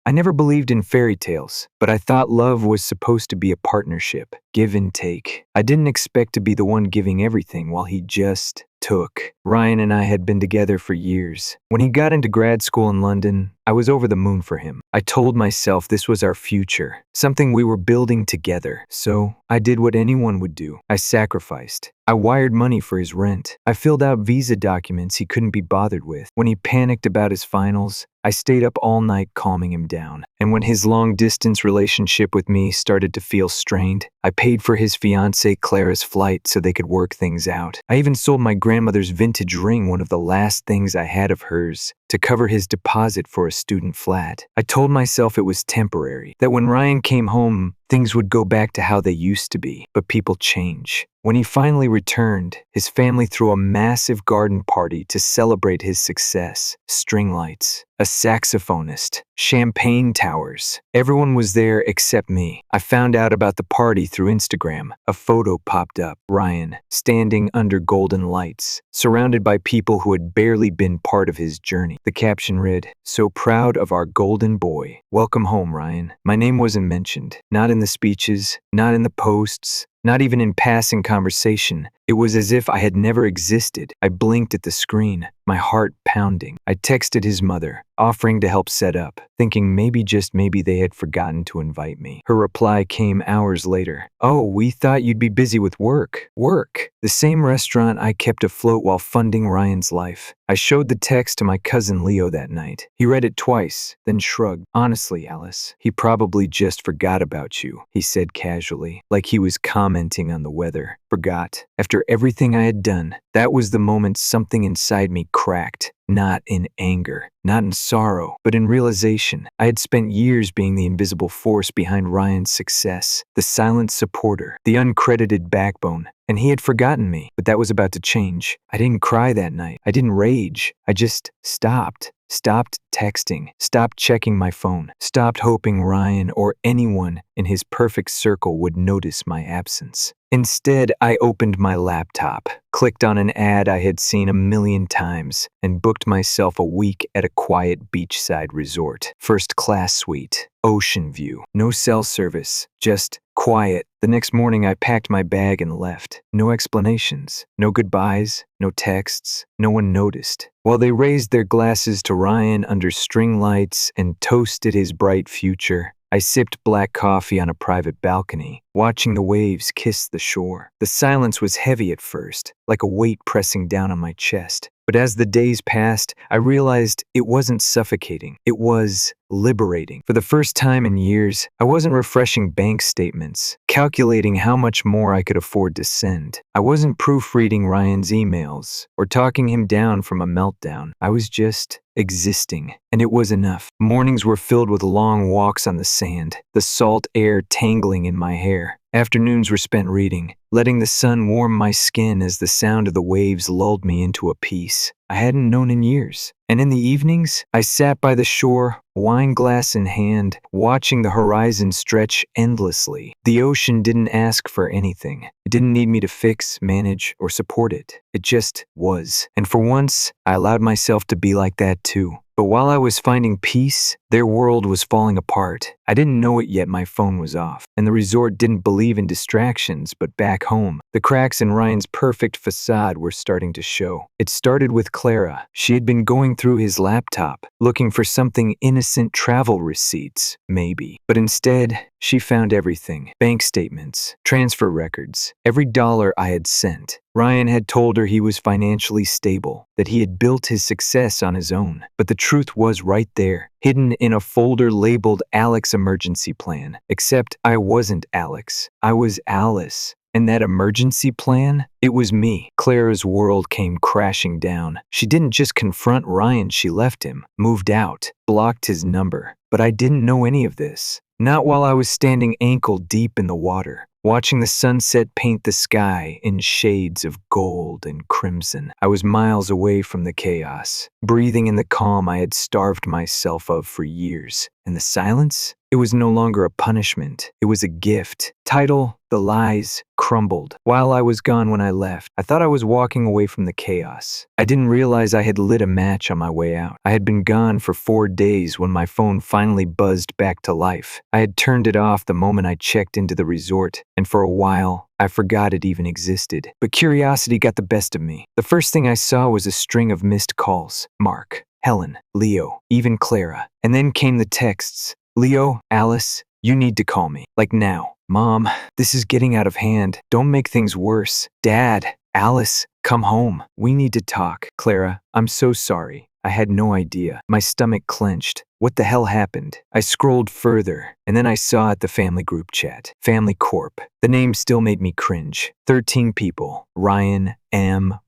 I never believed in fairy tales, but I thought love was supposed to be a partnership, give and take. I didn't expect to be the one giving everything while he just took. Ryan and I had been together for years. When he got into grad school in London, I was over the moon for him. I told myself this was our future, something we were building together. So I did what anyone would do. I sacrificed. I wired money for his rent. I filled out visa documents he couldn't be bothered with. When he panicked about his finals, I stayed up all night calming him down. And when his long-distance relationship with me started to feel strained, I paid for his fiancée Clara's flight so they could work things out. I even sold my grandmother's vintage ring, one of the last things I had of hers, to cover his deposit for a student flat. I told myself it was temporary, that when Ryan came home, things would go back to how they used to be, but people change. When he finally returned, his family threw a massive garden party to celebrate his success. String lights, a saxophonist, champagne towers. Everyone was there except me. I found out about the party through Instagram. A photo popped up. Ryan, standing under golden lights, surrounded by people who had barely been part of his journey. The caption read, "So proud of our golden boy. Welcome home, Ryan." My name wasn't mentioned. Not in the speeches, not in the posts, not even in passing conversation. It was as if I had never existed. I blinked at the screen, my heart pounding. I texted his mother, offering to help set up, thinking maybe, just maybe, they had forgotten to invite me. Her reply came hours later. "Oh, we thought you'd be busy with work." Work? The same restaurant I kept afloat while funding Ryan's life. I showed the text to my cousin Leo that night. He read it twice, then shrugged. "Honestly, Alice, he probably just forgot about you," he said casually, like he was commenting on the weather. Forgot. After everything I had done, that was the moment something inside me cracked. Not in anger, not in sorrow, but in realization. I had spent years being the invisible force behind Ryan's success, the silent supporter, the uncredited backbone, and he had forgotten me. But that was about to change. I didn't cry that night. I didn't rage. I just stopped. Stopped texting, stopped checking my phone, stopped hoping Ryan or anyone in his perfect circle would notice my absence. Instead, I opened my laptop, clicked on an ad I had seen a million times, and booked myself a week at a quiet beachside resort. First-class suite, ocean view, no cell service, just quiet. The next morning, I packed my bag and left. No explanations, no goodbyes, no texts. No one noticed. While they raised their glasses to Ryan under string lights and toasted his bright future, I sipped black coffee on a private balcony, watching the waves kiss the shore. The silence was heavy at first, like a weight pressing down on my chest. But as the days passed, I realized it wasn't suffocating. It was liberating. For the first time in years, I wasn't refreshing bank statements, calculating how much more I could afford to send. I wasn't proofreading Ryan's emails or talking him down from a meltdown. I was just existing, and it was enough. Mornings were filled with long walks on the sand, the salt air tangling in my hair. Afternoons were spent reading, letting the sun warm my skin as the sound of the waves lulled me into a peace I hadn't known in years. And in the evenings, I sat by the shore, wine glass in hand, watching the horizon stretch endlessly. The ocean didn't ask for anything. It didn't need me to fix, manage, or support it. It just was. And for once, I allowed myself to be like that too. But while I was finding peace, their world was falling apart. I didn't know it yet, my phone was off, and the resort didn't believe in distractions, but back home, the cracks in Ryan's perfect facade were starting to show. It started with Clara. She had been going through his laptop, looking for something innocent, travel receipts, maybe. But instead, she found everything. Bank statements, transfer records, every dollar I had sent. Ryan had told her he was financially stable, that he had built his success on his own. But the truth was right there, hidden in a folder labeled Alex Emergency Plan. Except I wasn't Alex. I was Alice. And that emergency plan? It was me. Clara's world came crashing down. She didn't just confront Ryan, she left him, moved out, blocked his number. But I didn't know any of this. Not while I was standing ankle deep in the water, watching the sunset paint the sky in shades of gold and crimson. I was miles away from the chaos, breathing in the calm I had starved myself of for years. And the silence? It was no longer a punishment. It was a gift. Title: The Lies Crumbled. While I was gone when I left, I thought I was walking away from the chaos. I didn't realize I had lit a match on my way out. I had been gone for 4 days when my phone finally buzzed back to life. I had turned it off the moment I checked into the resort, and for a while, I forgot it even existed. But curiosity got the best of me. The first thing I saw was a string of missed calls. Mark, Helen, Leo, even Clara. And then came the texts. Leo, Alice, you need to call me. Like now. Mom, this is getting out of hand. Don't make things worse. Dad, Alice, come home. We need to talk. Clara, I'm so sorry. I had no idea. My stomach clenched. What the hell happened? I scrolled further, and then I saw it the family group chat. Family Corp. The name still made me cringe. 13 people. Ryan,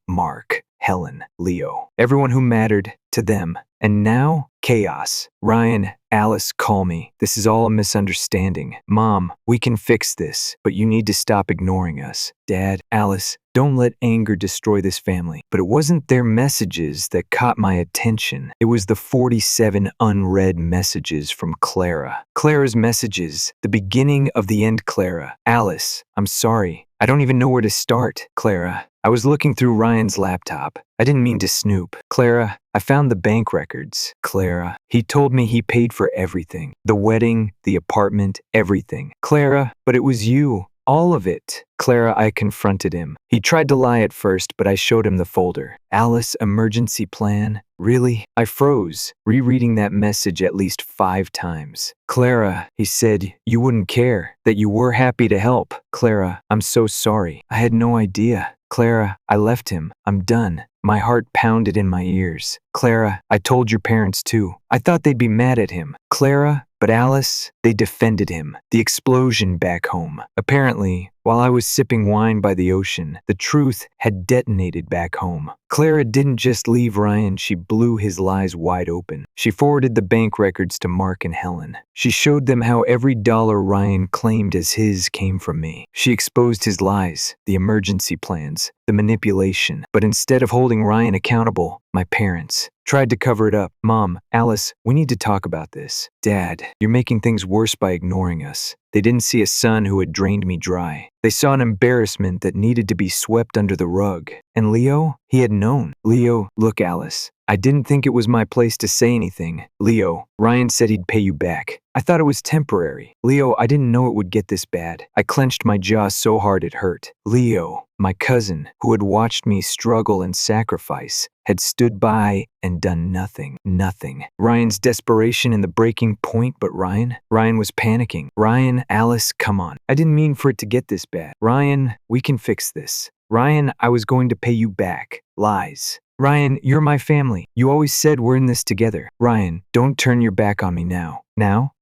Mark, Helen, Leo. Everyone who mattered to them. And now, chaos. Ryan, Alice, call me. This is all a misunderstanding. Mom, we can fix this, but you need to stop ignoring us. Dad, Alice, don't let anger destroy this family. But it wasn't their messages that caught my attention. It was the 47 unread messages from Clara. Clara's messages, the beginning of the end. Clara, Alice, I'm sorry. I don't even know where to start. Clara, I was looking through Ryan's laptop. I didn't mean to snoop. Clara, I found the bank records. Clara, he told me he paid for everything. The wedding, the apartment, everything. Clara, but it was you. All of it. Clara, I confronted him. He tried to lie at first, but I showed him the folder. Alice, emergency plan? Really? I froze, rereading that message at least 5 times. Clara, he said, you wouldn't care, that you were happy to help. Clara, I'm so sorry. I had no idea. Clara, I left him. I'm done. My heart pounded in my ears. Clara, I told your parents too. I thought they'd be mad at him. Clara, but Alice, they defended him. The explosion back home. Apparently, while I was sipping wine by the ocean, the truth had detonated back home. Clara didn't just leave Ryan, she blew his lies wide open. She forwarded the bank records to Mark and Helen. She showed them how every dollar Ryan claimed as his came from me. She exposed his lies, the emergency plans, the manipulation. But instead of holding Ryan accountable, my parents tried to cover it up. Mom, Alice, we need to talk about this. Dad, you're making things worse by ignoring us. They didn't see a son who had drained me dry. They saw an embarrassment that needed to be swept under the rug. And Leo? He had known. Leo, look, Alice, I didn't think it was my place to say anything. Leo, Ryan said he'd pay you back. I thought it was temporary. Leo, I didn't know it would get this bad. I clenched my jaw so hard it hurt. Leo, my cousin, who had watched me struggle and sacrifice, had stood by and done nothing. Nothing. Ryan's desperation in the breaking point, but Ryan was panicking. Ryan, Alice, come on. I didn't mean for it to get this bad. Ryan, we can fix this. Ryan, I was going to pay you back. Lies. Ryan, you're my family. You always said we're in this together. Ryan, don't turn your back on me now. Now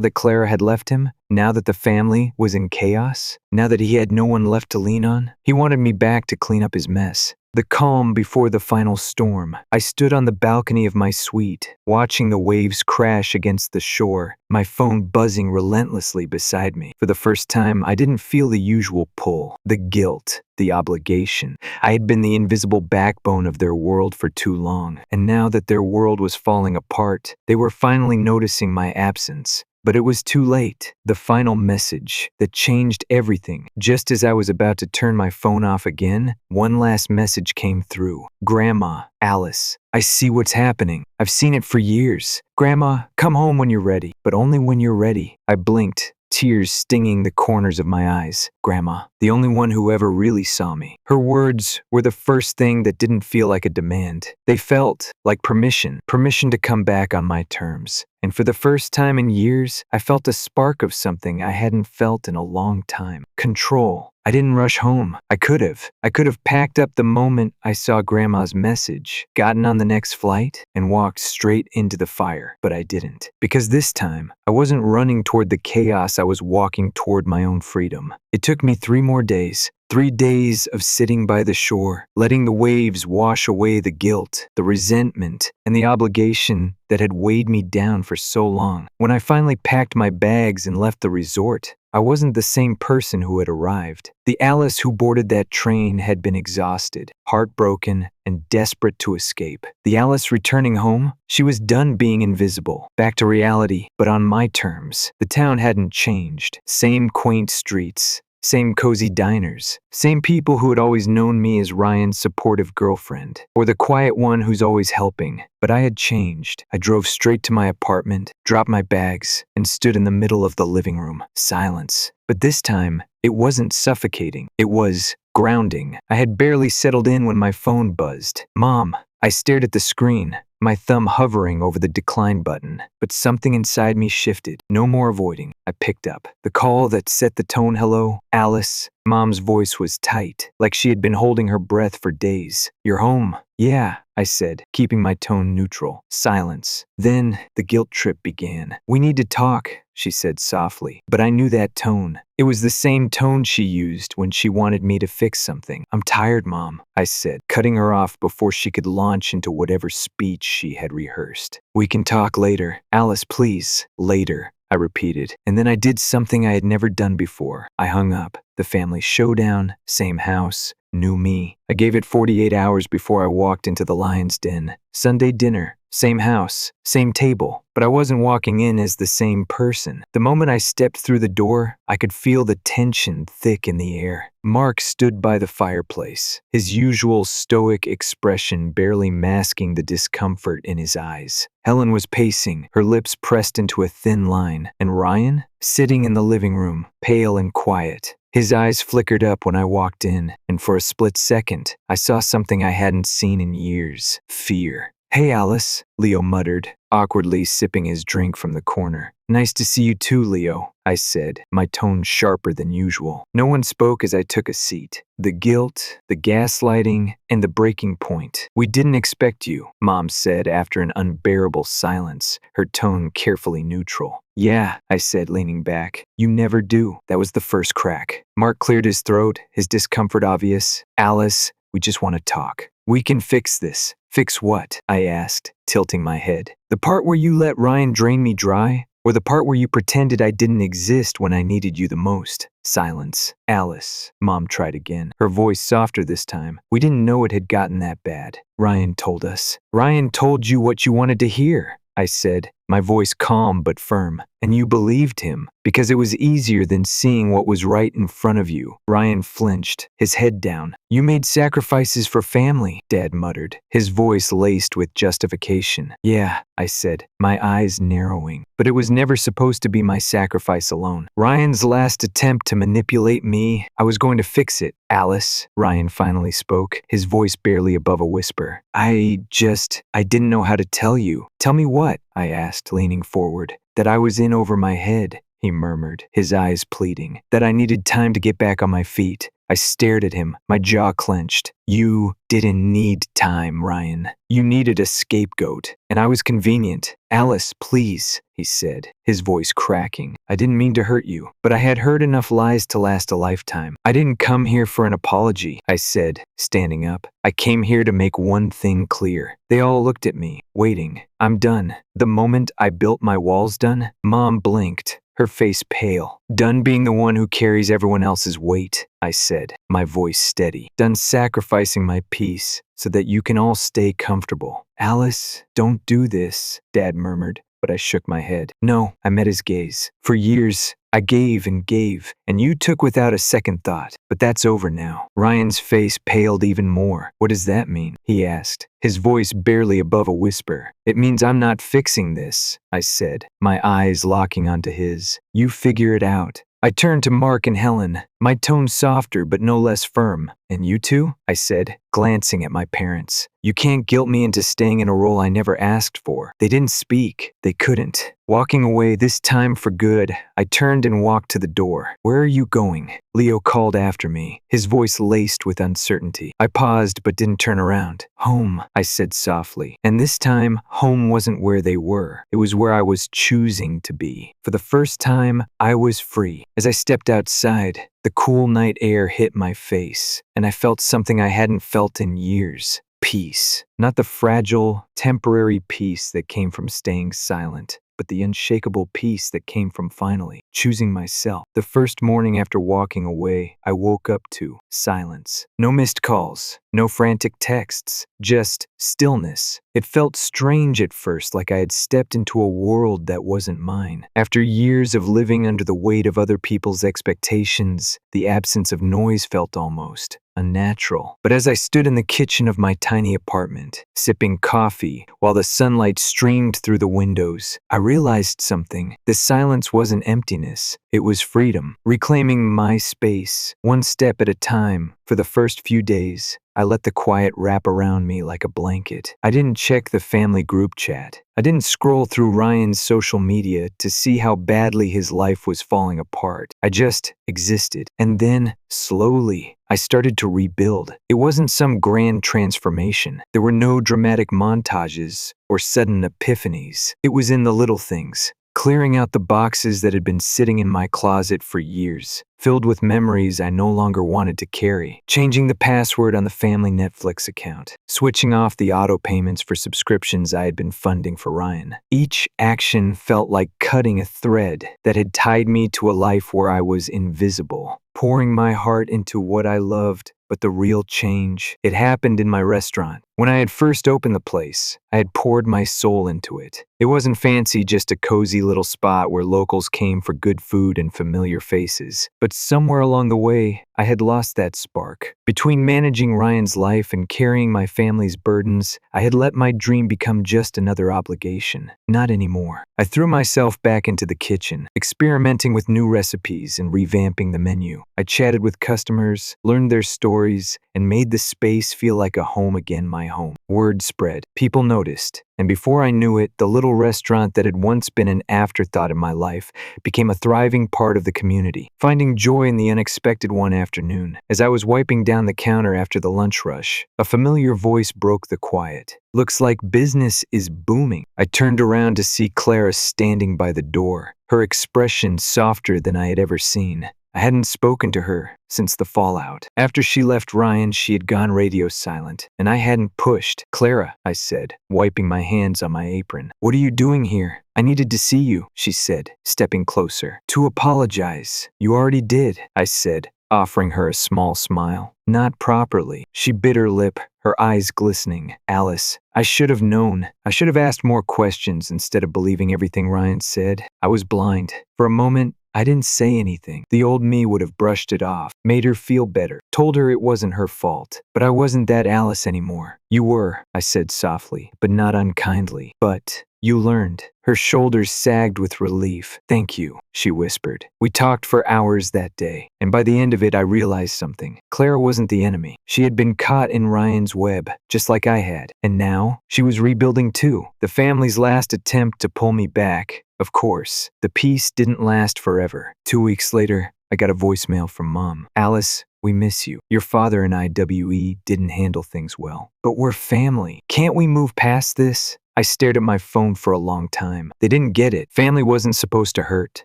that Clara had left him, now that the family was in chaos, now that he had no one left to lean on, he wanted me back to clean up his mess. The calm before the final storm. I stood on the balcony of my suite, watching the waves crash against the shore, my phone buzzing relentlessly beside me. For the first time, I didn't feel the usual pull, the guilt, the obligation. I had been the invisible backbone of their world for too long, and now that their world was falling apart, they were finally noticing my absence. But it was too late. The final message that changed everything. Just as I was about to turn my phone off again, one last message came through. Grandma, Alice, I see what's happening. I've seen it for years. Grandma, come home when you're ready, but only when you're ready. I blinked, tears stinging the corners of my eyes. Grandma, the only one who ever really saw me. Her words were the first thing that didn't feel like a demand. They felt like permission to come back on my terms. And for the first time in years, I felt a spark of something I hadn't felt in a long time. Control. I didn't rush home. I could have. I could have packed up the moment I saw Grandma's message, gotten on the next flight, and walked straight into the fire. But I didn't. Because this time, I wasn't running toward the chaos, I was walking toward my own freedom. It took me 3 more days. 3 days of sitting by the shore, letting the waves wash away the guilt, the resentment, and the obligation that had weighed me down for so long. When I finally packed my bags and left the resort, I wasn't the same person who had arrived. The Alice who boarded that train had been exhausted, heartbroken, and desperate to escape. The Alice returning home, she was done being invisible, back to reality, but on my terms. The town hadn't changed. Same quaint streets, same cozy diners, same people who had always known me as Ryan's supportive girlfriend, or the quiet one who's always helping. But I had changed. I drove straight to my apartment, dropped my bags, and stood in the middle of the living room. Silence. But this time, it wasn't suffocating. It was grounding. I had barely settled in when my phone buzzed. Mom. I stared at the screen, my thumb hovering over the decline button, but something inside me shifted. No more avoiding. I picked up. The call that set the tone. Hello, Alice. Mom's voice was tight, like she had been holding her breath for days. You're home? Yeah, I said, keeping my tone neutral. Silence. Then the guilt trip began. We need to talk, she said softly, but I knew that tone. It was the same tone she used when she wanted me to fix something. I'm tired, Mom, I said, cutting her off before she could launch into whatever speech she had rehearsed. We can talk later. Alice, please. Later, I repeated, and then I did something I had never done before. I hung up. The family showdown, same house, new me. I gave it 48 hours before I walked into the lion's den. Sunday dinner, same house, same table, but I wasn't walking in as the same person. The moment I stepped through the door, I could feel the tension thick in the air. Mark stood by the fireplace, his usual stoic expression barely masking the discomfort in his eyes. Helen was pacing, her lips pressed into a thin line, and Ryan, sitting in the living room, pale and quiet. His eyes flickered up when I walked in, and for a split second, I saw something I hadn't seen in years. Fear. Hey, Alice, Leo muttered, awkwardly sipping his drink from the corner. Nice to see you too, Leo, I said, my tone sharper than usual. No one spoke as I took a seat. The guilt, the gaslighting, and the breaking point. We didn't expect you, Mom said after an unbearable silence, her tone carefully neutral. Yeah, I said, leaning back. You never do. That was the first crack. Mark cleared his throat, his discomfort obvious. Alice, we just want to talk. We can fix this. Fix what? I asked, tilting my head. The part where you let Ryan drain me dry? Or the part where you pretended I didn't exist when I needed you the most? Silence. Alice, Mom tried again, her voice softer this time. We didn't know it had gotten that bad. Ryan told us. Ryan told you what you wanted to hear, I said, my voice calm but firm. And you believed him, because it was easier than seeing what was right in front of you. Ryan flinched, his head down. You made sacrifices for family, Dad muttered, his voice laced with justification. Yeah, I said, my eyes narrowing. But it was never supposed to be my sacrifice alone. Ryan's last attempt to manipulate me, I was going to fix it. Alice, Ryan finally spoke, his voice barely above a whisper. I didn't know how to tell you. Tell me what? I asked, leaning forward. That I was in over my head, he murmured, his eyes pleading. That I needed time to get back on my feet. I stared at him, my jaw clenched. You didn't need time, Ryan. You needed a scapegoat, and I was convenient. Alice, please, he said, his voice cracking. I didn't mean to hurt you, but I had heard enough lies to last a lifetime. I didn't come here for an apology, I said, standing up. I came here to make one thing clear. They all looked at me, waiting. I'm done. The moment I built my walls done, Mom blinked, her face pale. Done being the one who carries everyone else's weight, I said, my voice steady. Done sacrificing my peace so that you can all stay comfortable. Alice, don't do this, Dad murmured, but I shook my head. No, I met his gaze. For years, I gave, and you took without a second thought. But that's over now. Ryan's face paled even more. What does that mean? He asked, his voice barely above a whisper. It means I'm not fixing this, I said, my eyes locking onto his. You figure it out. I turned to Mark and Helen, my tone softer but no less firm. And you two? I said, glancing at my parents. You can't guilt me into staying in a role I never asked for. They didn't speak. They couldn't. Walking away, this time for good, I turned and walked to the door. Where are you going? Leo called after me, his voice laced with uncertainty. I paused but didn't turn around. Home, I said softly. And this time, home wasn't where they were. It was where I was choosing to be. For the first time, I was free. As I stepped outside, the cool night air hit my face, and I felt something I hadn't felt in years. Peace. Not the fragile, temporary peace that came from staying silent, but the unshakable peace that came from finally choosing myself. The first morning after walking away, I woke up to silence. No missed calls, no frantic texts, just stillness. It felt strange at first, like I had stepped into a world that wasn't mine. After years of living under the weight of other people's expectations, the absence of noise felt almost unnatural. But as I stood in the kitchen of my tiny apartment, sipping coffee while the sunlight streamed through the windows, I realized something. The silence wasn't emptiness, it was freedom, reclaiming my space, one step at a time. For the first few days, I let the quiet wrap around me like a blanket. I didn't check the family group chat. I didn't scroll through Ryan's social media to see how badly his life was falling apart. I just existed. And then, slowly, I started to rebuild. It wasn't some grand transformation. There were no dramatic montages or sudden epiphanies. It was in the little things. Clearing out the boxes that had been sitting in my closet for years, filled with memories I no longer wanted to carry, changing the password on the family Netflix account, switching off the auto payments for subscriptions I had been funding for Ryan. Each action felt like cutting a thread that had tied me to a life where I was invisible, pouring my heart into what I loved. But the real change, it happened in my restaurant. When I had first opened the place, I had poured my soul into it. It wasn't fancy, just a cozy little spot where locals came for good food and familiar faces. But somewhere along the way, I had lost that spark. Between managing Ryan's life and carrying my family's burdens, I had let my dream become just another obligation. Not anymore. I threw myself back into the kitchen, experimenting with new recipes and revamping the menu. I chatted with customers, learned their stories, and made the space feel like a home again, my home. Word spread. People noticed. And before I knew it, the little restaurant that had once been an afterthought in my life became a thriving part of the community. Finding joy in the unexpected one afternoon, as I was wiping down the counter after the lunch rush, a familiar voice broke the quiet. "Looks like business is booming." I turned around to see Clara standing by the door, her expression softer than I had ever seen. I hadn't spoken to her since the fallout. After she left Ryan, she had gone radio silent, and I hadn't pushed. "Clara," I said, wiping my hands on my apron. "What are you doing here?" "I needed to see you," she said, stepping closer. "To apologize." "You already did," I said, offering her a small smile. "Not properly." She bit her lip, her eyes glistening. "Alice, I should have known. I should have asked more questions instead of believing everything Ryan said. I was blind." For a moment, I didn't say anything. The old me would have brushed it off, made her feel better, told her it wasn't her fault. But I wasn't that Alice anymore. "You were," I said softly, but not unkindly. "But you learned." Her shoulders sagged with relief. "Thank you," she whispered. We talked for hours that day, and by the end of it I realized something. Clara wasn't the enemy. She had been caught in Ryan's web, just like I had. And now, she was rebuilding too. The family's last attempt to pull me back. Of course, the peace didn't last forever. 2 weeks later, I got a voicemail from Mom. "Alice, we miss you. Your father and IDOWE didn't handle things well. But we're family. Can't we move past this?" I stared at my phone for a long time. They didn't get it. Family wasn't supposed to hurt.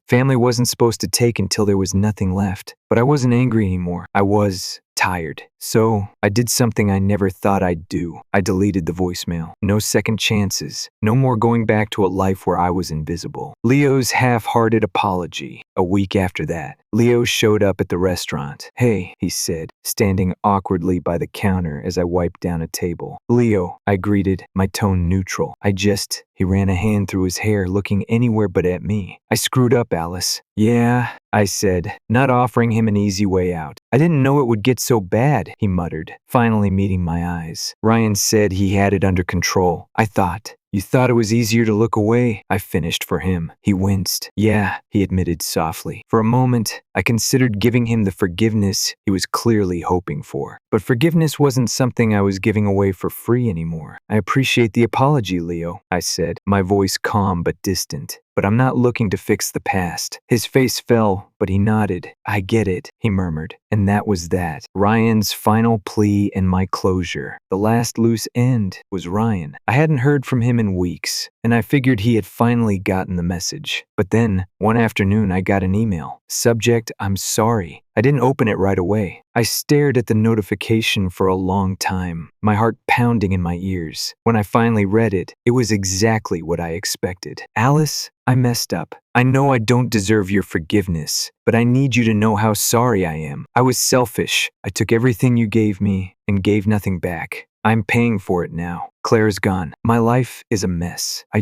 Family wasn't supposed to take until there was nothing left. But I wasn't angry anymore. I was tired. So I did something I never thought I'd do. I deleted the voicemail. No second chances. No more going back to a life where I was invisible. Leo's half-hearted apology. A week after that, Leo showed up at the restaurant. "Hey," he said, standing awkwardly by the counter as I wiped down a table. "Leo," I greeted, my tone neutral. He ran a hand through his hair, looking anywhere but at me. "I screwed up, Alice." "Yeah," I said, not offering him an easy way out. "I didn't know it would get so bad," he muttered, finally meeting my eyes. "Ryan said he had it under control. I thought." "You thought it was easier to look away?" I finished for him. He winced. "Yeah," he admitted softly. For a moment, I considered giving him the forgiveness he was clearly hoping for. But forgiveness wasn't something I was giving away for free anymore. "I appreciate the apology, Leo," I said, my voice calm but distant. "But I'm not looking to fix the past." His face fell, but he nodded. "I get it," he murmured. And that was that. Ryan's final plea and my closure. The last loose end was Ryan. I hadn't heard from him in weeks. and I figured he had finally gotten the message. But then, one afternoon, I got an email. Subject, I'm sorry. I didn't open it right away. I stared at the notification for a long time, my heart pounding in my ears. When I finally read it, it was exactly what I expected. Alice, I messed up. I know I don't deserve your forgiveness, but I need you to know how sorry I am. I was selfish. I took everything you gave me and gave nothing back. I'm paying for it now. Claire's gone. My life is a mess. I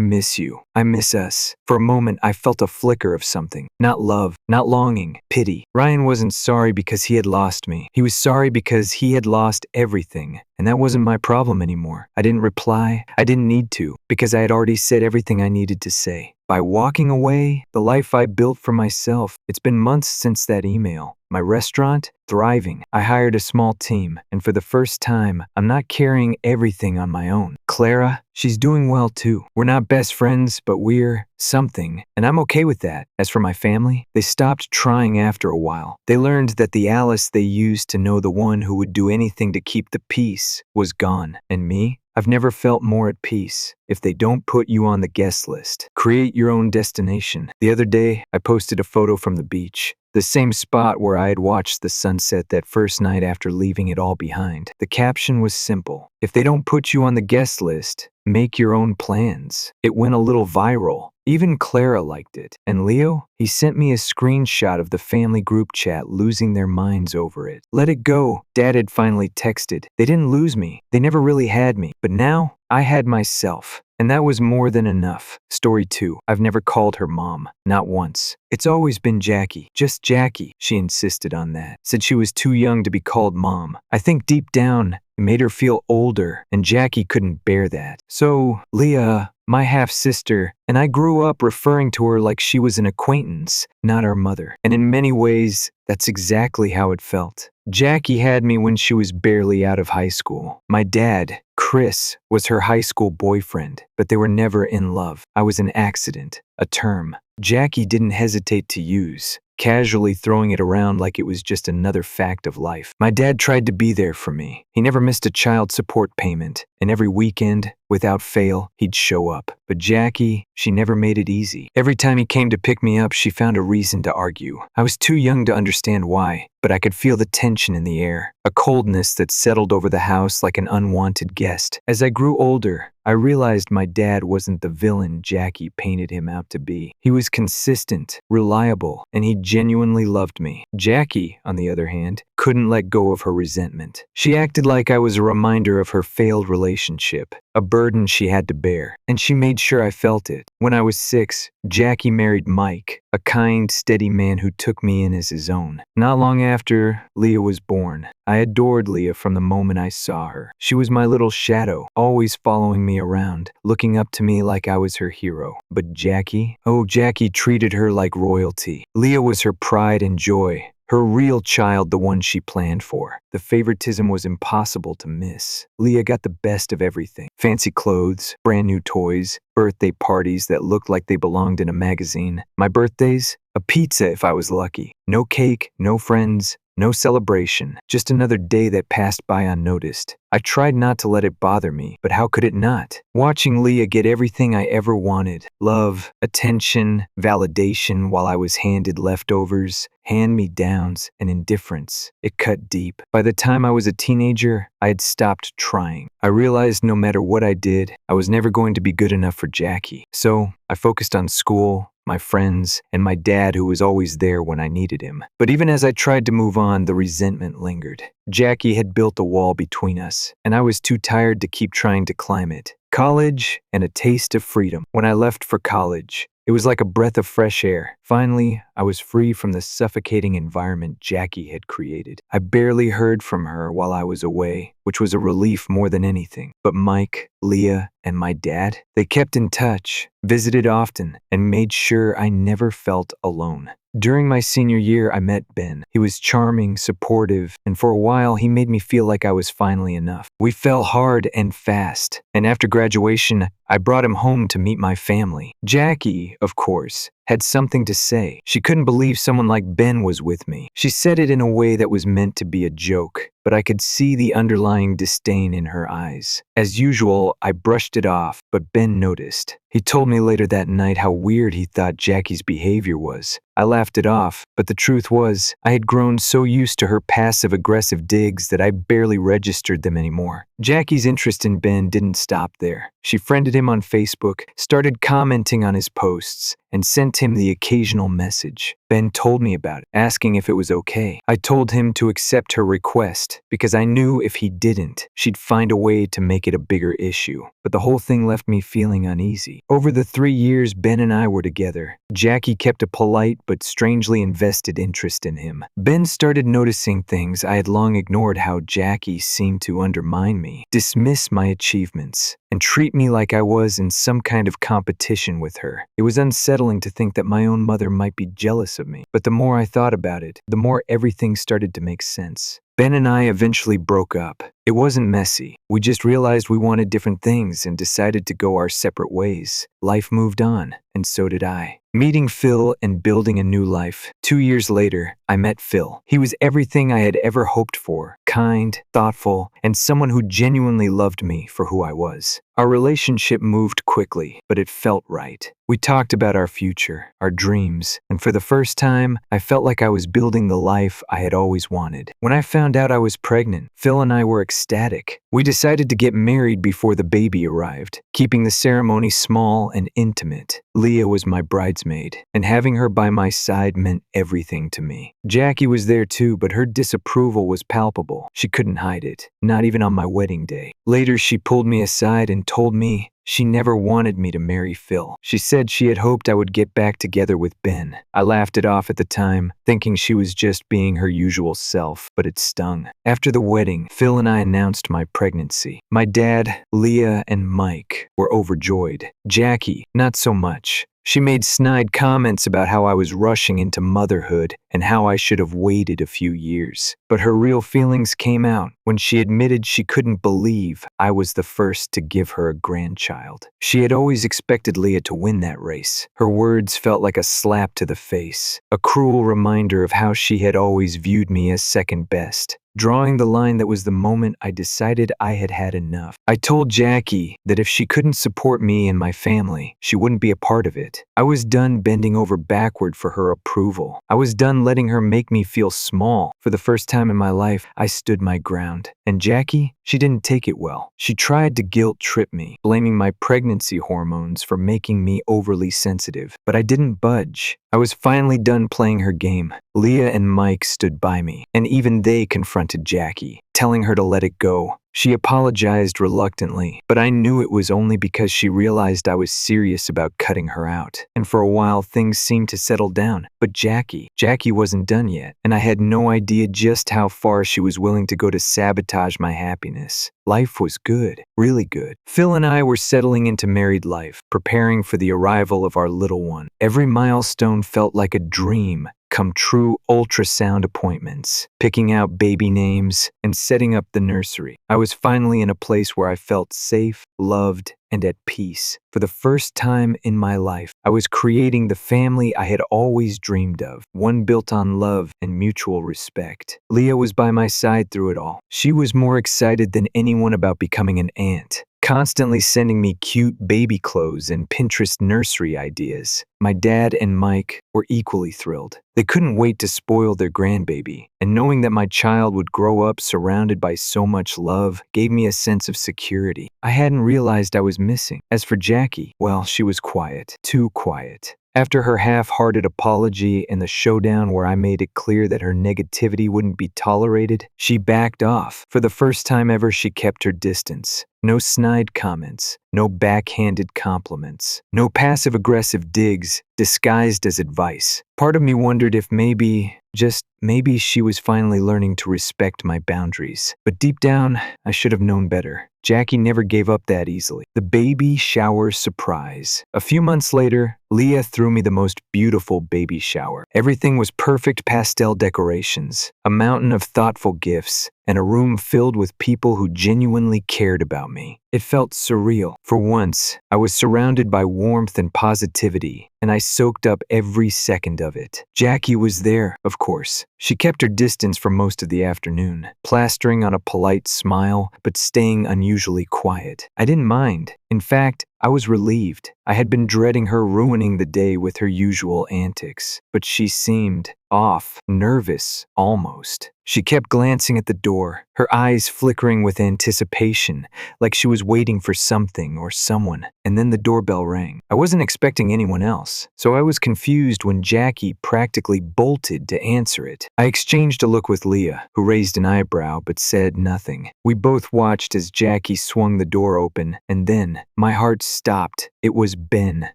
miss you. I miss us. For a moment, I felt a flicker of something. Not love, not longing, pity. Ryan wasn't sorry because he had lost me. He was sorry because he had lost everything. And that wasn't my problem anymore. I didn't reply. I didn't need to, because I had already said everything I needed to say. By walking away, the life I built for myself. It's been months since that email. My restaurant, thriving. I hired a small team, and for the first time, I'm not carrying everything on my own. Clara, she's doing well too. We're not best friends, but we're something, and I'm okay with that. As for my family, they stopped trying after a while. They learned that the Alice they used to know the one who would do anything to keep the peace was gone. And me? I've never felt more at peace. If they don't put you on the guest list, create your own destination. The other day, I posted a photo from the beach. The same spot where I had watched the sunset that first night after leaving it all behind. The caption was simple. If they don't put you on the guest list, make your own plans. It went a little viral. Even Clara liked it. And Leo? He sent me a screenshot of the family group chat losing their minds over it. Let it go. Dad had finally texted. They didn't lose me. They never really had me. But now, I had myself. And that was more than enough. Story 2. I've never called her mom. Not once. It's always been Jackie. Just Jackie. She insisted on that. Said she was too young to be called mom. I think deep down, it made her feel older, and Jackie couldn't bear that. So, Leah, my half-sister, and I grew up referring to her like she was an acquaintance, not our mother. And in many ways, that's exactly how it felt. Jackie had me when she was barely out of high school. My dad, Chris, was her high school boyfriend, but they were never in love. I was an accident, a term Jackie didn't hesitate to use, casually throwing it around like it was just another fact of life. My dad tried to be there for me. He never missed a child support payment, and every weekend, without fail, he'd show up. But Jackie, she never made it easy. Every time he came to pick me up, she found a reason to argue. I was too young to understand why, but I could feel the tension in the air, a coldness that settled over the house like an unwanted guest. As I grew older, I realized my dad wasn't the villain Jackie painted him out to be. He was consistent, reliable, and he genuinely loved me. Jackie, on the other hand, couldn't let go of her resentment. She acted like I was a reminder of her failed relationship, a burden she had to bear, and she made sure I felt it. When I was 6, Jackie married Mike, a kind, steady man who took me in as his own. Not long after, Leah was born. I adored Leah from the moment I saw her. She was my little shadow, always following me around, looking up to me like I was her hero. But Jackie? Oh, Jackie treated her like royalty. Leah was her pride and joy. Her real child, the one she planned for. The favoritism was impossible to miss. Leah got the best of everything. Fancy clothes, brand new toys, birthday parties that looked like they belonged in a magazine. My birthdays? A pizza if I was lucky. No cake, no friends, no celebration. Just another day that passed by unnoticed. I tried not to let it bother me, but how could it not? Watching Leah get everything I ever wanted. Love, attention, validation while I was handed leftovers, hand-me-downs, and indifference. It cut deep. By the time I was a teenager, I had stopped trying. I realized no matter what I did, I was never going to be good enough for Jackie. So I focused on school, my friends, and my dad who was always there when I needed him. But even as I tried to move on, the resentment lingered. Jackie had built a wall between us, and I was too tired to keep trying to climb it. College and a taste of freedom. When I left for college, it was like a breath of fresh air. Finally, I was free from the suffocating environment Jackie had created. I barely heard from her while I was away, which was a relief more than anything. But Mike, Leah, and my dad, they kept in touch, visited often, and made sure I never felt alone. During my senior year, I met Ben. He was charming, supportive, and for a while, he made me feel like I was finally enough. We fell hard and fast, and after graduation, I brought him home to meet my family. Jackie, of course, had something to say. She couldn't believe someone like Ben was with me. She said it in a way that was meant to be a joke, but I could see the underlying disdain in her eyes. As usual, I brushed it off, but Ben noticed. He told me later that night how weird he thought Jackie's behavior was. I laughed it off, but the truth was, I had grown so used to her passive-aggressive digs that I barely registered them anymore. Jackie's interest in Ben didn't stop there. She friended him on Facebook, started commenting on his posts, and sent him the occasional message. Ben told me about it, asking if it was okay. I told him to accept her request, because I knew if he didn't, she'd find a way to make it a bigger issue. But the whole thing left me feeling uneasy. Over the 3 years Ben and I were together, Jackie kept a polite but strangely invested interest in him. Ben started noticing things I had long ignored: how Jackie seemed to undermine me, dismiss my achievements, and treat me like I was in some kind of competition with her. It was unsettling to think that my own mother might be jealous of me. But the more I thought about it, the more everything started to make sense. Ben and I eventually broke up. It wasn't messy. We just realized we wanted different things and decided to go our separate ways. Life moved on, and so did I. Meeting Phil and building a new life. 2 years later, I met Phil. He was everything I had ever hoped for: kind, thoughtful, and someone who genuinely loved me for who I was. Our relationship moved quickly, but it felt right. We talked about our future, our dreams, and for the first time, I felt like I was building the life I had always wanted. When I found out I was pregnant, Phil and I were ecstatic. We decided to get married before the baby arrived, keeping the ceremony small and intimate. Leah was my bridesmaid, and having her by my side meant everything to me. Jackie was there too, but her disapproval was palpable. She couldn't hide it, not even on my wedding day. Later, she pulled me aside and told me she never wanted me to marry Phil. She said she had hoped I would get back together with Ben. I laughed it off at the time, thinking she was just being her usual self, but it stung. After the wedding, Phil and I announced my pregnancy. My dad, Leah, and Mike were overjoyed. Jackie, not so much. She made snide comments about how I was rushing into motherhood and how I should have waited a few years. But her real feelings came out when she admitted she couldn't believe I was the first to give her a grandchild. She had always expected Leah to win that race. Her words felt like a slap to the face, a cruel reminder of how she had always viewed me as second best. Drawing the line that was the moment I decided I had had enough. I told Jackie that if she couldn't support me and my family, she wouldn't be a part of it. I was done bending over backward for her approval. I was done letting her make me feel small. For the first time in my life, I stood my ground. And Jackie, she didn't take it well. She tried to guilt trip me, blaming my pregnancy hormones for making me overly sensitive. But I didn't budge. I was finally done playing her game. Leah and Mike stood by me, and even they confronted Jackie, telling her to let it go. She apologized reluctantly, but I knew it was only because she realized I was serious about cutting her out. And for a while, things seemed to settle down. But Jackie wasn't done yet, and I had no idea just how far she was willing to go to sabotage my happiness. Life was good, really good. Phil and I were settling into married life, preparing for the arrival of our little one. Every milestone felt like a dream come true: ultrasound appointments, picking out baby names, and setting up the nursery. I was finally in a place where I felt safe, loved, and at peace. For the first time in my life, I was creating the family I had always dreamed of, one built on love and mutual respect. Leah was by my side through it all. She was more excited than anyone about becoming an aunt, constantly sending me cute baby clothes and Pinterest nursery ideas. My dad and Mike were equally thrilled. They couldn't wait to spoil their grandbaby, and knowing that my child would grow up surrounded by so much love gave me a sense of security I hadn't realized I was missing. As for Jackie, well, she was quiet, too quiet. After her half-hearted apology and the showdown where I made it clear that her negativity wouldn't be tolerated, she backed off. For the first time ever, she kept her distance. No snide comments, no backhanded compliments, no passive-aggressive digs disguised as advice. Part of me wondered if maybe, just maybe, she was finally learning to respect my boundaries. But deep down, I should have known better. Jackie never gave up that easily. The baby shower surprise. A few months later, Leah threw me the most beautiful baby shower. Everything was perfect pastel decorations, a mountain of thoughtful gifts, and a room filled with people who genuinely cared about me. It felt surreal. For once, I was surrounded by warmth and positivity, and I soaked up every second of it. Jackie was there, of course. She kept her distance for most of the afternoon, plastering on a polite smile, but staying unusually quiet. I didn't mind. In fact, I was relieved. I had been dreading her ruining the day with her usual antics, but she seemed off, nervous, almost. She kept glancing at the door, her eyes flickering with anticipation, like she was waiting for something or someone. And then the doorbell rang. I wasn't expecting anyone else, so I was confused when Jackie practically bolted to answer it. I exchanged a look with Leah, who raised an eyebrow but said nothing. We both watched as Jackie swung the door open, and then my heart stopped. It was Ben,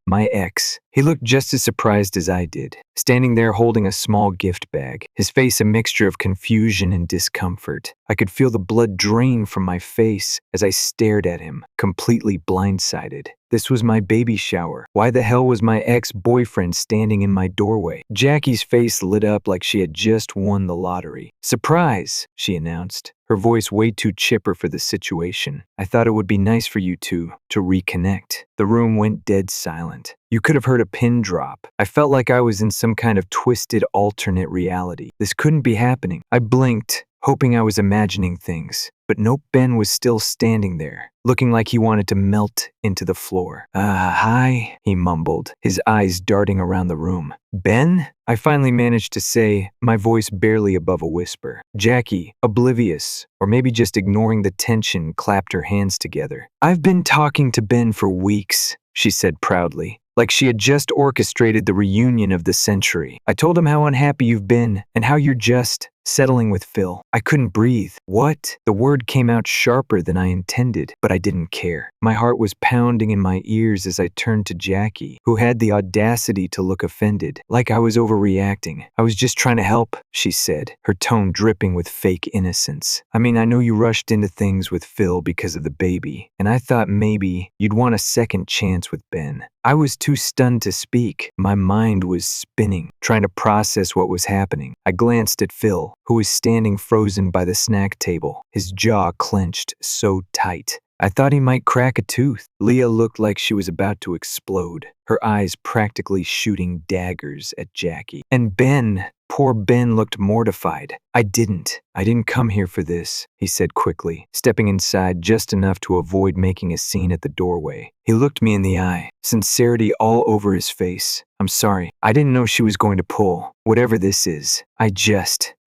my ex. He looked just as surprised as I did, standing there holding a small gift bag, his face a mixture of confusion and discomfort. I could feel the blood drain from my face as I stared at him, completely blindsided. This was my baby shower. Why the hell was my ex-boyfriend standing in my doorway? Jackie's face lit up like she had just won the lottery. "Surprise," she announced, her voice way too chipper for the situation. "I thought it would be nice for you two to reconnect." The room went dead silent. You could have heard a pin drop. I felt like I was in some kind of twisted alternate reality. This couldn't be happening. I blinked, hoping I was imagining things. But nope, Ben was still standing there, looking like he wanted to melt into the floor. Hi," he mumbled, his eyes darting around the room. "Ben?" I finally managed to say, my voice barely above a whisper. Jackie, oblivious, or maybe just ignoring the tension, clapped her hands together. "I've been talking to Ben for weeks," she said proudly, like she had just orchestrated the reunion of the century. "I told him how unhappy you've been and how you're just settling with Phil." I couldn't breathe. What? The word came out sharper than I intended, but I didn't care. My heart was pounding in my ears as I turned to Jackie, who had the audacity to look offended, like I was overreacting. "I was just trying to help," she said, her tone dripping with fake innocence. "I mean, I know you rushed into things with Phil because of the baby, and I thought maybe you'd want a second chance with Ben." I was too stunned to speak. My mind was spinning, trying to process what was happening. I glanced at Phil, who was standing frozen by the snack table, his jaw clenched so tight. I thought he might crack a tooth. Leah looked like she was about to explode, her eyes practically shooting daggers at Jackie. And Ben, poor Ben, looked mortified. I didn't come here for this," he said quickly, stepping inside just enough to avoid making a scene at the doorway. He looked me in the eye, sincerity all over his face. "I'm sorry. I didn't know she was going to pull whatever this is. I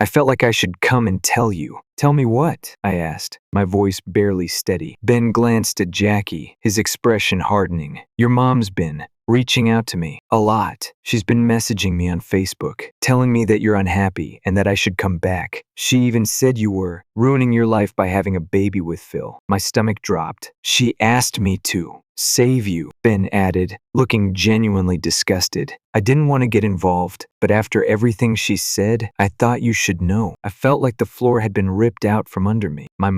felt like I should come and tell you." "Tell me what?" I asked, my voice barely steady. Ben glanced at Jackie, his expression hardening. "Your mom's been reaching out to me a lot. She's been messaging me on Facebook, telling me that you're unhappy and that I should come back. She even said you were ruining your life by having a baby with Phil." My stomach dropped. "She asked me to save you," Ben added, looking genuinely disgusted. "I didn't want to get involved, but after everything she said, I thought you should know." I felt like the floor had been ripped out from under me. My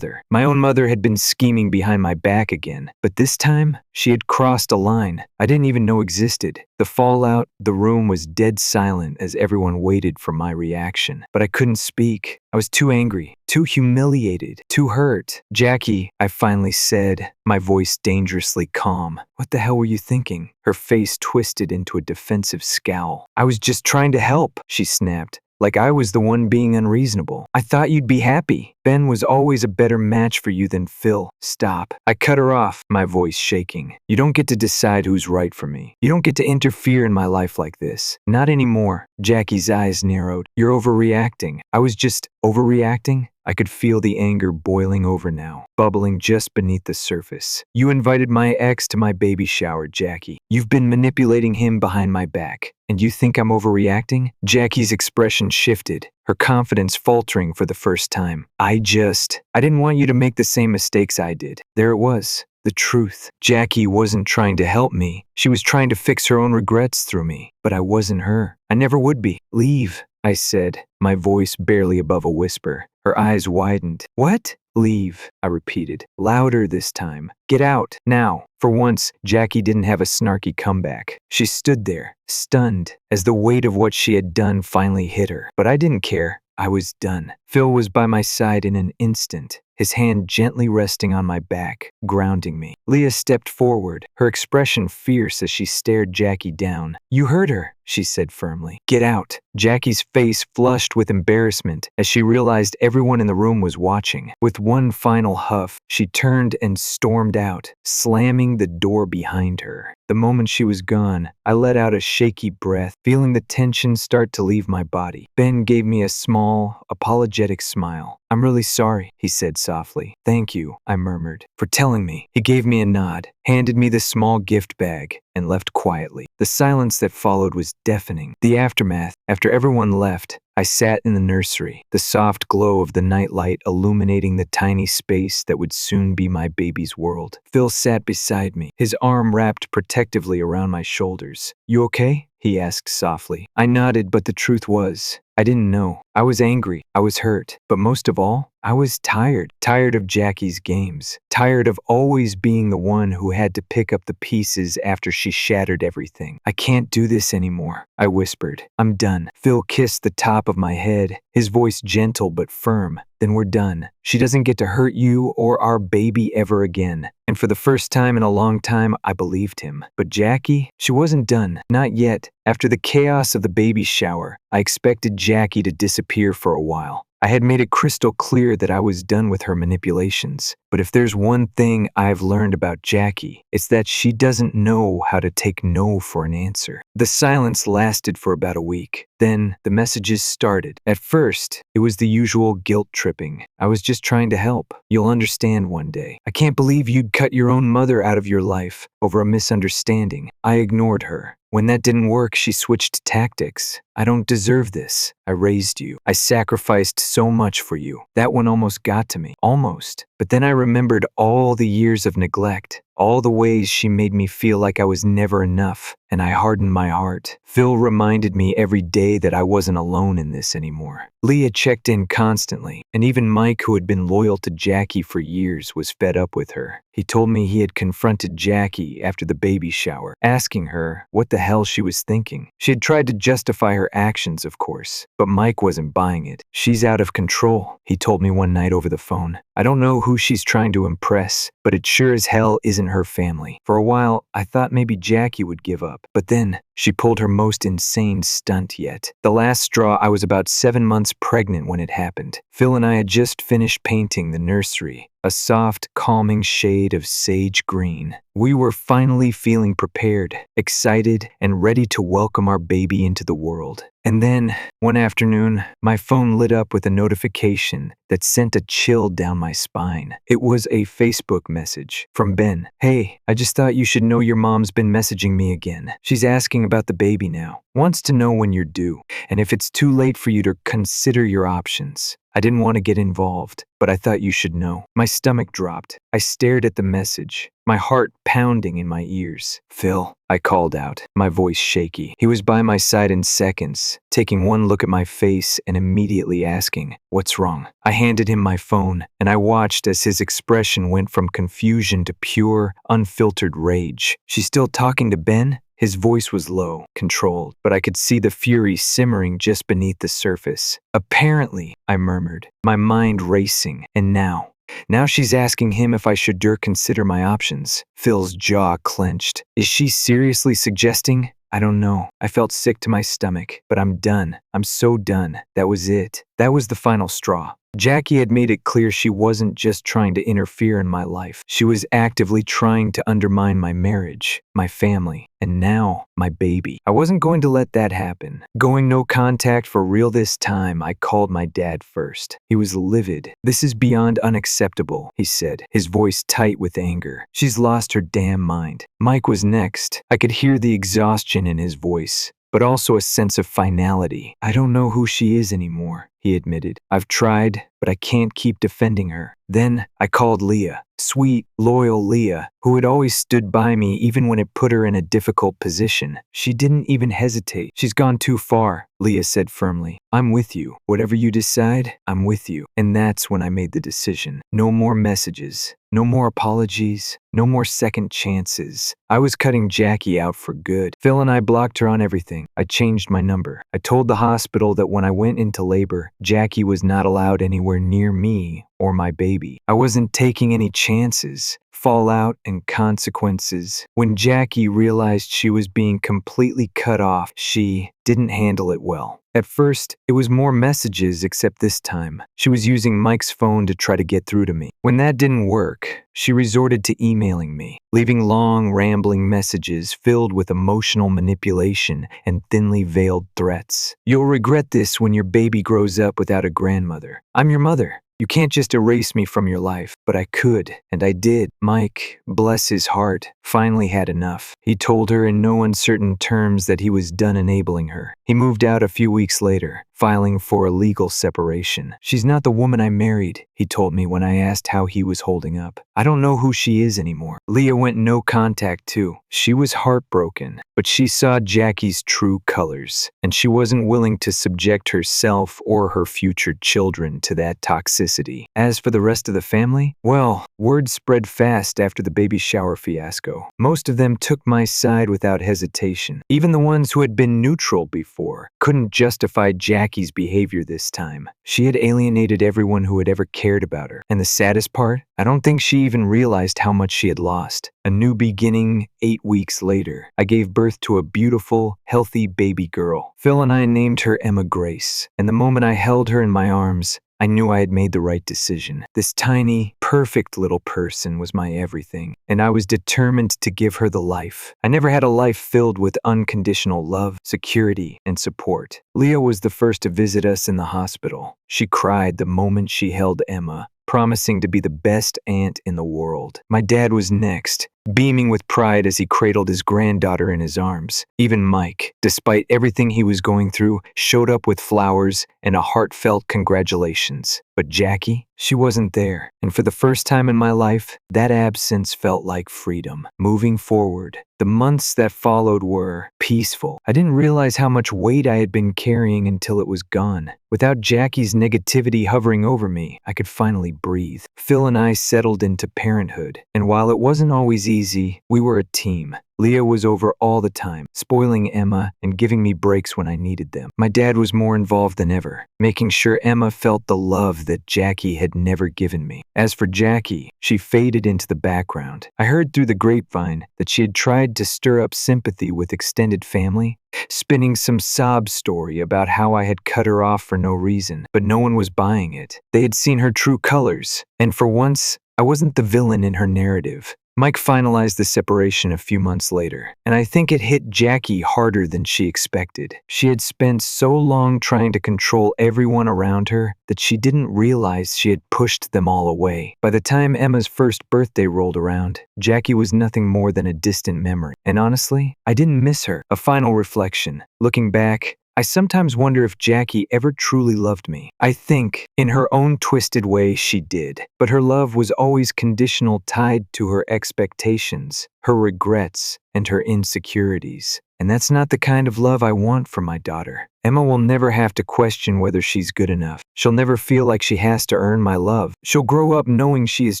own mother had been scheming behind my back again, but this time, she had crossed a line I didn't even know existed. The fallout, the room was dead silent as everyone waited for my reaction. But I couldn't speak. I was too angry, too humiliated, too hurt. "Jackie," I finally said, my voice dangerously calm. "What the hell were you thinking?" Her face twisted into a defensive scowl. "I was just trying to help," she snapped, like I was the one being unreasonable. "I thought you'd be happy. Ben was always a better match for you than Phil." "Stop." I cut her off, my voice shaking. "You don't get to decide who's right for me. You don't get to interfere in my life like this. Not anymore." Jackie's eyes narrowed. "You're overreacting." I was just overreacting? I could feel the anger boiling over now, bubbling just beneath the surface. "You invited my ex to my baby shower, Jackie. You've been manipulating him behind my back. And you think I'm overreacting?" Jackie's expression shifted, her confidence faltering for the first time. I didn't want you to make the same mistakes I did." There it was. The truth. Jackie wasn't trying to help me. She was trying to fix her own regrets through me. But I wasn't her. I never would be. "Leave," I said, my voice barely above a whisper. Her eyes widened. "What?" "Leave," I repeated, louder this time. "Get out, now." For once, Jackie didn't have a snarky comeback. She stood there, stunned, as the weight of what she had done finally hit her. But I didn't care. I was done. Phil was by my side in an instant, his hand gently resting on my back, grounding me. Leah stepped forward, her expression fierce as she stared Jackie down. "You heard her," she said firmly. "Get out." Jackie's face flushed with embarrassment as she realized everyone in the room was watching. With one final huff, she turned and stormed out, slamming the door behind her. The moment she was gone, I let out a shaky breath, feeling the tension start to leave my body. Ben gave me a small, apologetic smile. "I'm really sorry," he said softly. "Thank you," I murmured, "for telling me." He gave me a nod, handed me the small gift bag, and left quietly. The silence that followed was deafening. The aftermath, after everyone left, I sat in the nursery, the soft glow of the nightlight illuminating the tiny space that would soon be my baby's world. Phil sat beside me, his arm wrapped protectively around my shoulders. "You okay?" he asked softly. I nodded, but the truth was, I didn't know. I was angry, I was hurt, but most of all, I was tired. Tired of Jackie's games. Tired of always being the one who had to pick up the pieces after she shattered everything. "I can't do this anymore," I whispered. "I'm done." Phil kissed the top of my head, his voice gentle but firm. "Then we're done. She doesn't get to hurt you or our baby ever again." And for the first time in a long time, I believed him. But Jackie, she wasn't done. Not yet. After the chaos of the baby shower, I expected Jackie to disappear for a while. I had made it crystal clear that I was done with her manipulations. But if there's one thing I've learned about Jackie, it's that she doesn't know how to take no for an answer. The silence lasted for about a week. Then the messages started. At first, it was the usual guilt tripping. I was just trying to help. "You'll understand one day. I can't believe you'd cut your own mother out of your life over a misunderstanding." I ignored her. When that didn't work, she switched tactics. "I don't deserve this. I raised you. I sacrificed so much for you." That one almost got to me. Almost. But then I remembered all the years of neglect, all the ways she made me feel like I was never enough, and I hardened my heart. Phil reminded me every day that I wasn't alone in this anymore. Leah checked in constantly, and even Mike, who had been loyal to Jackie for years, was fed up with her. He told me he had confronted Jackie after the baby shower, asking her what the hell she was thinking. She had tried to justify her actions, of course, but Mike wasn't buying it. "She's out of control," he told me one night over the phone. "I don't know who she's trying to impress, but it sure as hell isn't her family." For a while, I thought maybe Jackie would give up, but then she pulled her most insane stunt yet. The last straw, I was about 7 months pregnant when it happened. Phil and I had just finished painting the nursery, a soft, calming shade of sage green. We were finally feeling prepared, excited, and ready to welcome our baby into the world. And then, one afternoon, my phone lit up with a notification that sent a chill down my spine. It was a Facebook message from Ben. "Hey, I just thought you should know your mom's been messaging me again. She's asking about the baby now. Wants to know when you're due, and if it's too late for you to consider your options." I didn't want to get involved, but I thought you should know. My stomach dropped. I stared at the message, my heart pounding in my ears. "Phil," I called out, my voice shaky. He was by my side in seconds, taking one look at my face and immediately asking, "What's wrong?" I handed him my phone, and I watched as his expression went from confusion to pure, unfiltered rage. "She's still talking to Ben?" His voice was low, controlled, but I could see the fury simmering just beneath the surface. "Apparently," I murmured, my mind racing. "And now she's asking him if I should dare consider my options." Phil's jaw clenched. "Is she seriously suggesting?" I don't know. I felt sick to my stomach, but I'm done. I'm so done. That was it. That was the final straw. Jackie had made it clear she wasn't just trying to interfere in my life. She was actively trying to undermine my marriage, my family, and now my baby. I wasn't going to let that happen. Going no contact for real this time, I called my dad first. He was livid. "This is beyond unacceptable," he said, his voice tight with anger. "She's lost her damn mind." Mike was next. I could hear the exhaustion in his voice, but also a sense of finality. "I don't know who she is anymore," he admitted. "I've tried, but I can't keep defending her." Then I called Leah, sweet, loyal Leah, who had always stood by me even when it put her in a difficult position. She didn't even hesitate. "She's gone too far," Leah said firmly. "I'm with you. Whatever you decide, I'm with you." And that's when I made the decision. No more messages. No more apologies. No more second chances. I was cutting Jackie out for good. Phil and I blocked her on everything. I changed my number. I told the hospital that when I went into labor, Jackie was not allowed anywhere near me or my baby. I wasn't taking any chances. Fallout and consequences. When Jackie realized she was being completely cut off, she didn't handle it well. At first, it was more messages, except this time, she was using Mike's phone to try to get through to me. When that didn't work, she resorted to emailing me, leaving long, rambling messages filled with emotional manipulation and thinly veiled threats. "You'll regret this when your baby grows up without a grandmother. I'm your mother. You can't just erase me from your life." But I could, and I did. Mike, bless his heart, finally had enough. He told her in no uncertain terms that he was done enabling her. He moved out a few weeks later, filing for a legal separation. "She's not the woman I married," he told me when I asked how he was holding up. "I don't know who she is anymore." Leah went no contact too. She was heartbroken, but she saw Jackie's true colors, and she wasn't willing to subject herself or her future children to that toxicity. As for the rest of the family, well, word spread fast after the baby shower fiasco. Most of them took my side without hesitation. Even the ones who had been neutral before couldn't justify Jackie's behavior this time. She had alienated everyone who had ever cared about her. And the saddest part? I don't think she even realized how much she had lost. A new beginning 8 weeks later. I gave birth to a beautiful, healthy baby girl. Phil and I named her Emma Grace. And the moment I held her in my arms, I knew I had made the right decision. This tiny, perfect little person was my everything, and I was determined to give her the life. I never had a life filled with unconditional love, security, and support. Leah was the first to visit us in the hospital. She cried the moment she held Emma, promising to be the best aunt in the world. My dad was next, beaming with pride as he cradled his granddaughter in his arms. Even Mike, despite everything he was going through, showed up with flowers and a heartfelt congratulations. But Jackie, she wasn't there. And for the first time in my life, that absence felt like freedom. Moving forward, the months that followed were peaceful. I didn't realize how much weight I had been carrying until it was gone. Without Jackie's negativity hovering over me, I could finally breathe. Phil and I settled into parenthood, and while it wasn't always easy, we were a team. Leah was over all the time, spoiling Emma and giving me breaks when I needed them. My dad was more involved than ever, making sure Emma felt the love that Jackie had never given me. As for Jackie, she faded into the background. I heard through the grapevine that she had tried to stir up sympathy with extended family, spinning some sob story about how I had cut her off for no reason, but no one was buying it. They had seen her true colors, and for once, I wasn't the villain in her narrative. Mike finalized the separation a few months later, and I think it hit Jackie harder than she expected. She had spent so long trying to control everyone around her that she didn't realize she had pushed them all away. By the time Emma's first birthday rolled around, Jackie was nothing more than a distant memory. And honestly, I didn't miss her. A final reflection. Looking back, I sometimes wonder if Jackie ever truly loved me. I think, in her own twisted way, she did. But her love was always conditional, tied to her expectations, her regrets, and her insecurities. And that's not the kind of love I want for my daughter. Emma will never have to question whether she's good enough. She'll never feel like she has to earn my love. She'll grow up knowing she is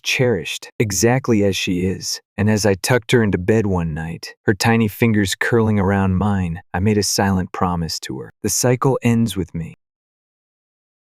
cherished, exactly as she is. And as I tucked her into bed one night, her tiny fingers curling around mine, I made a silent promise to her. The cycle ends with me.